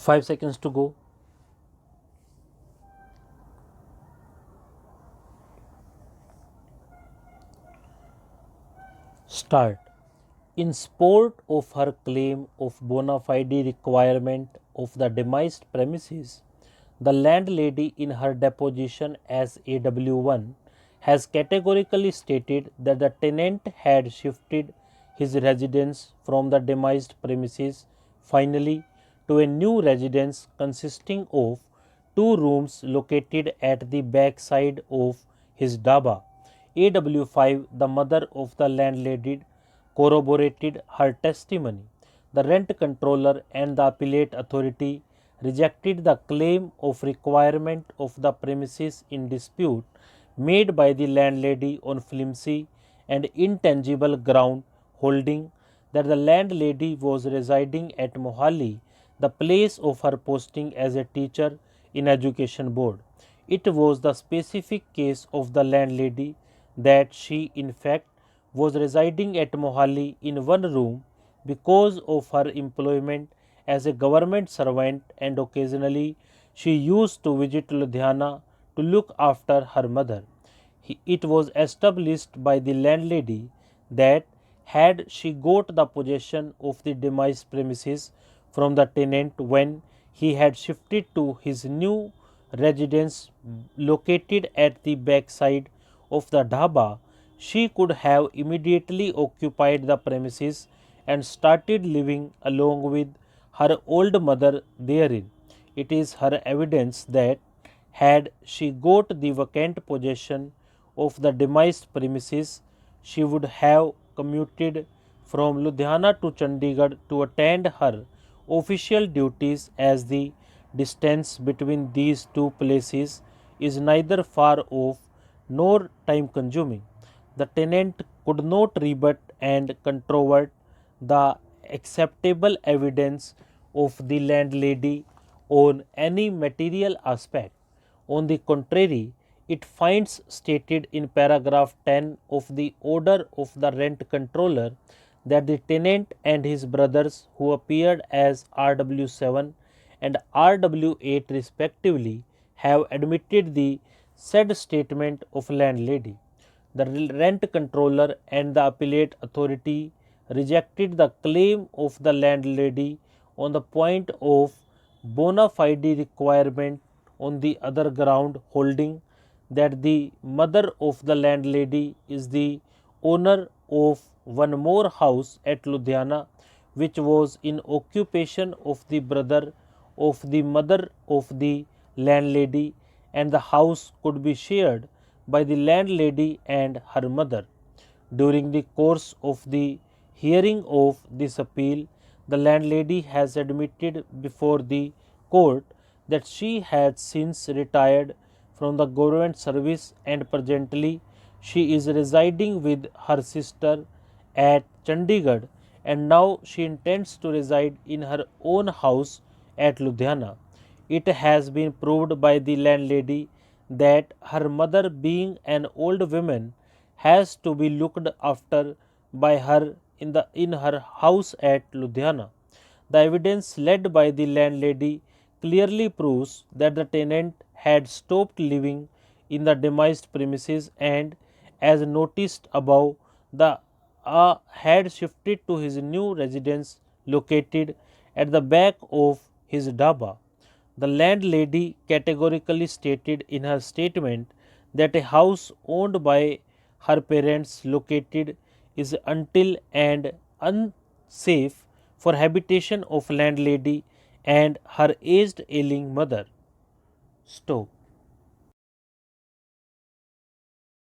5 seconds to go. Start. In support of her claim of bona fide requirement of the demised premises, the landlady in her deposition as AW1 has categorically stated that the tenant had shifted his residence from the demised premises finally to a new residence consisting of two rooms located at the back side of his dhaba. AW5, the mother of the landlady, corroborated her testimony. The rent controller and the appellate authority rejected the claim of requirement of the premises in dispute made by the landlady on flimsy and intangible ground, holding that the landlady was residing at Mohali, the place of her posting as a teacher in education board. It was the specific case of the landlady that she in fact was residing at Mohali in one room because of her employment as a government servant, and occasionally she used to visit Ludhiana to look after her mother. It was established by the landlady that had she got the possession of the demised premises from the tenant when he had shifted to his new residence located at the backside of the dhaba, she could have immediately occupied the premises and started living along with her old mother therein. It is her evidence that had she got the vacant possession of the demised premises, she would have commuted from Ludhiana to Chandigarh to attend her official duties, as the distance between these two places is neither far off nor time consuming. The tenant could not rebut and controvert the acceptable evidence of the landlady on any material aspect. On the contrary, it finds stated in paragraph 10 of the order of the rent controller that the tenant and his brothers, who appeared as RW7 and RW8 respectively, have admitted the said statement of landlady. The rent controller and the appellate authority rejected the claim of the landlady on the point of bona fide requirement on the other ground, holding that the mother of the landlady is the owner of one more house at Ludhiana, which was in occupation of the brother of the mother of the landlady, and the house could be shared by the landlady and her mother. During the course of the hearing of this appeal, the landlady has admitted before the court that she had since retired from the government service and presently she is residing with her sister at Chandigarh, and now she intends to reside in her own house at Ludhiana. It has been proved by the landlady that her mother, being an old woman, has to be looked after by her in her house at Ludhiana. The evidence led by the landlady clearly proves that the tenant had stopped living in the demised premises and, as noticed above, the had shifted to his new residence located at the back of his dhaba. The landlady categorically stated in her statement that a house owned by her parents located is until and unsafe for habitation of landlady and her aged ailing mother. Stop.